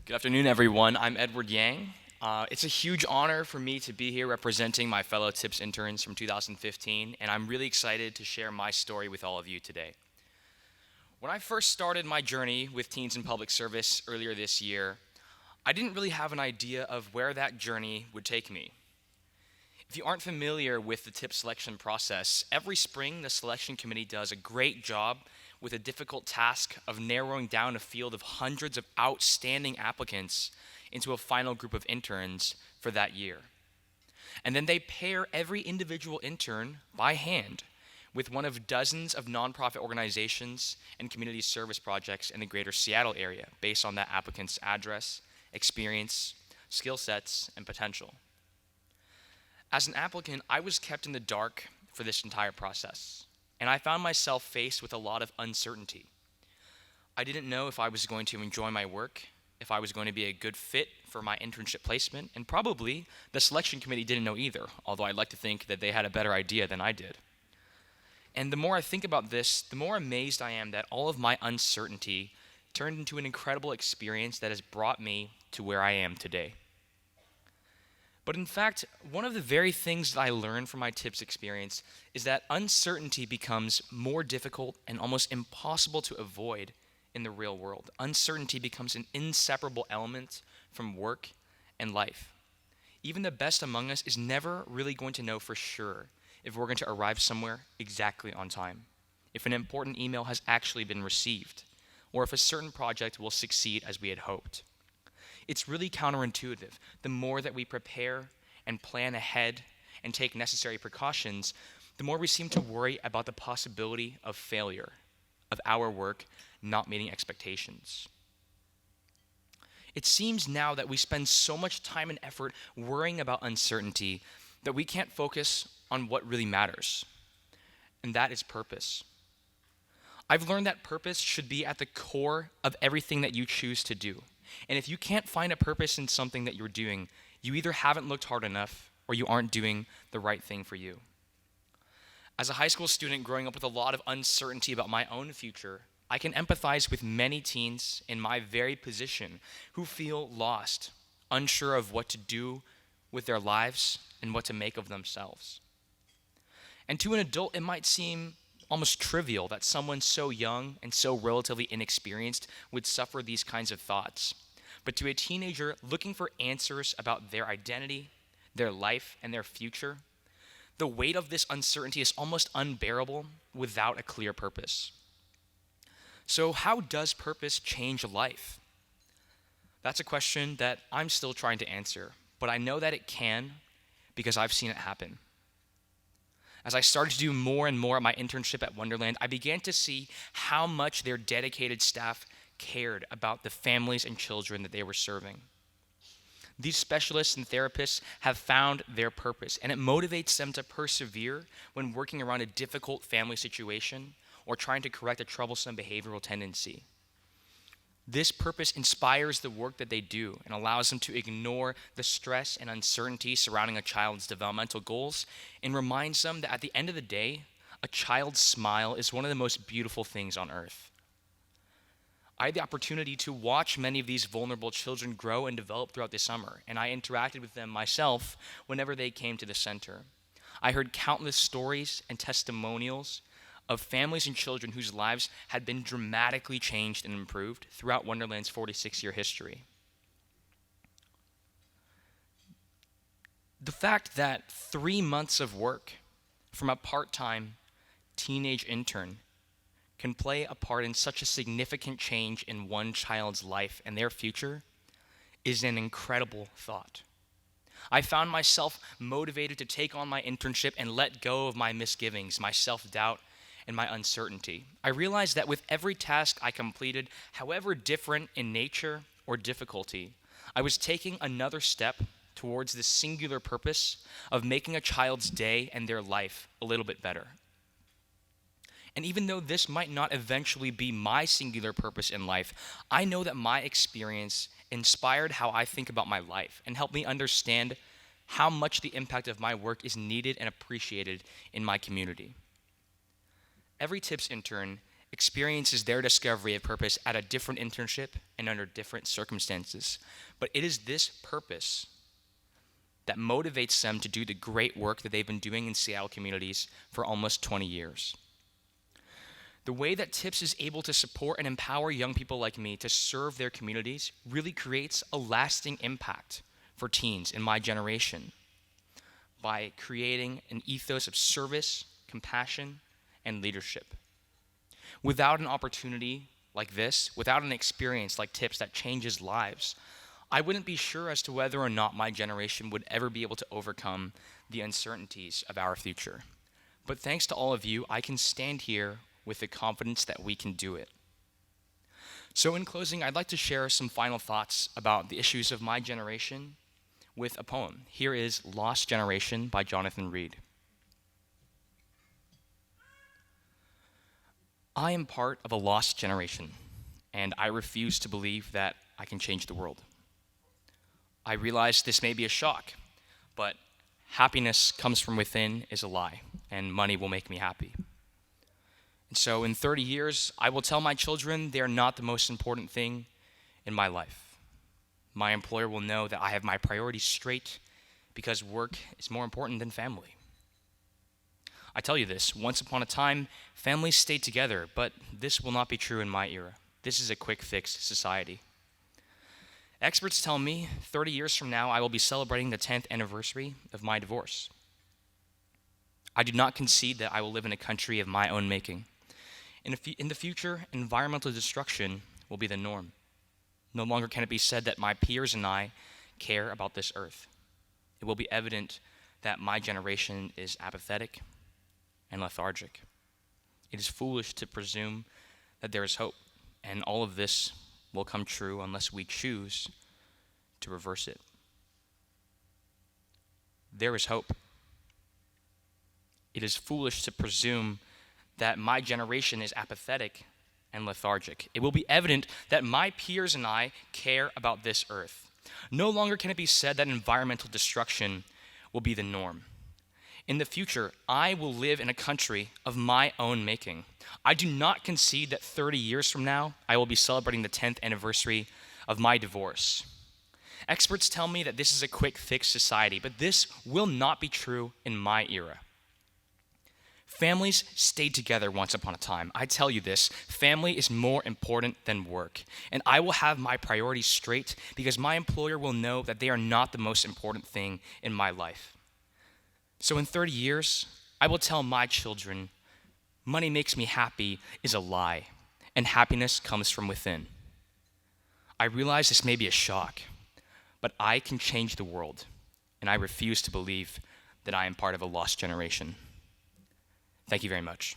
Good afternoon, everyone. I'm Edward Yang. It's a huge honor for me to be here representing my fellow TIPS interns from 2015, and I'm really excited to share my story with all of you today. When I first started my journey with Teens in Public Service earlier this year, I didn't really have an idea of where that journey would take me. If you aren't familiar with the TIP selection process, every spring the selection committee does a great job with a difficult task of narrowing down a field of hundreds of outstanding applicants into a final group of interns for that year. And then they pair every individual intern by hand with one of dozens of nonprofit organizations and community service projects in the greater Seattle area based on that applicant's address, experience, skill sets, and potential. As an applicant, I was kept in the dark for this entire process, and I found myself faced with a lot of uncertainty. I didn't know if I was going to enjoy my work, if I was going to be a good fit for my internship placement, and probably the selection committee didn't know either, although I'd like to think that they had a better idea than I did. And the more I think about this, the more amazed I am that all of my uncertainty turned into an incredible experience that has brought me to where I am today. But in fact, one of the very things that I learned from my TIPS experience is that uncertainty becomes more difficult and almost impossible to avoid in the real world. Uncertainty becomes an inseparable element from work and life. Even the best among us is never really going to know for sure if we're going to arrive somewhere exactly on time, if an important email has actually been received, or if a certain project will succeed as we had hoped. It's really counterintuitive. The more that we prepare and plan ahead and take necessary precautions, the more we seem to worry about the possibility of failure, of our work not meeting expectations. It seems now that we spend so much time and effort worrying about uncertainty that we can't focus on what really matters, and that is purpose. I've learned that purpose should be at the core of everything that you choose to do. And if you can't find a purpose in something that you're doing, you either haven't looked hard enough or you aren't doing the right thing for you. As a high school student growing up with a lot of uncertainty about my own future, I can empathize with many teens in my very position who feel lost, unsure of what to do with their lives and what to make of themselves. And to an adult, it might seem almost trivial that someone so young and so relatively inexperienced would suffer these kinds of thoughts. But to a teenager looking for answers about their identity, their life, and their future, the weight of this uncertainty is almost unbearable without a clear purpose. So how does purpose change life? That's a question that I'm still trying to answer, but I know that it can because I've seen it happen. As I started to do more and more at my internship at Wonderland, I began to see how much their dedicated staff cared about the families and children that they were serving. These specialists and therapists have found their purpose, and it motivates them to persevere when working around a difficult family situation or trying to correct a troublesome behavioral tendency. This purpose inspires the work that they do and allows them to ignore the stress and uncertainty surrounding a child's developmental goals and reminds them that at the end of the day, a child's smile is one of the most beautiful things on earth. I had the opportunity to watch many of these vulnerable children grow and develop throughout the summer, and I interacted with them myself whenever they came to the center. I heard countless stories and testimonials of families and children whose lives had been dramatically changed and improved throughout Wonderland's 46-year history. The fact that 3 months of work from a part-time teenage intern can play a part in such a significant change in one child's life and their future is an incredible thought. I found myself motivated to take on my internship and let go of my misgivings, my self-doubt, and my uncertainty. I realized that with every task I completed, however different in nature or difficulty, I was taking another step towards the singular purpose of making a child's day and their life a little bit better. And even though this might not eventually be my singular purpose in life, I know that my experience inspired how I think about my life and helped me understand how much the impact of my work is needed and appreciated in my community. Every TIPS intern experiences their discovery of purpose at a different internship and under different circumstances. But it is this purpose that motivates them to do the great work that they've been doing in Seattle communities for almost 20 years. The way that TIPS is able to support and empower young people like me to serve their communities really creates a lasting impact for teens in my generation by creating an ethos of service, compassion, and leadership. Without an opportunity like this, without an experience like TIPS that changes lives, I wouldn't be sure as to whether or not my generation would ever be able to overcome the uncertainties of our future. But thanks to all of you, I can stand here with the confidence that we can do it. So in closing, I'd like to share some final thoughts about the issues of my generation with a poem. Here is Lost Generation by Jonathan Reed. I am part of a lost generation, and I refuse to believe that I can change the world. I realize this may be a shock, but happiness comes from within is a lie, and money will make me happy. And so in 30 years, I will tell my children they are not the most important thing in my life. My employer will know that I have my priorities straight because work is more important than family. I tell you this, once upon a time, families stayed together, but this will not be true in my era. This is a quick fix society. Experts tell me 30 years from now, I will be celebrating the 10th anniversary of my divorce. I do not concede that I will live in a country of my own making. In the future, environmental destruction will be the norm. No longer can it be said that my peers and I care about this earth. It will be evident that my generation is apathetic and lethargic. It is foolish to presume that there is hope, and all of this will come true unless we choose to reverse it. There is hope. It is foolish to presume that my generation is apathetic and lethargic. It will be evident that my peers and I care about this earth. No longer can it be said that environmental destruction will be the norm. In the future, I will live in a country of my own making. I do not concede that 30 years from now, I will be celebrating the 10th anniversary of my divorce. Experts tell me that this is a quick fix society, but this will not be true in my era. Families stayed together once upon a time. I tell you this, family is more important than work. And I will have my priorities straight because my employer will know that they are not the most important thing in my life. So in 30 years, I will tell my children, money makes me happy is a lie, and happiness comes from within. I realize this may be a shock, but I can change the world, and I refuse to believe that I am part of a lost generation. Thank you very much.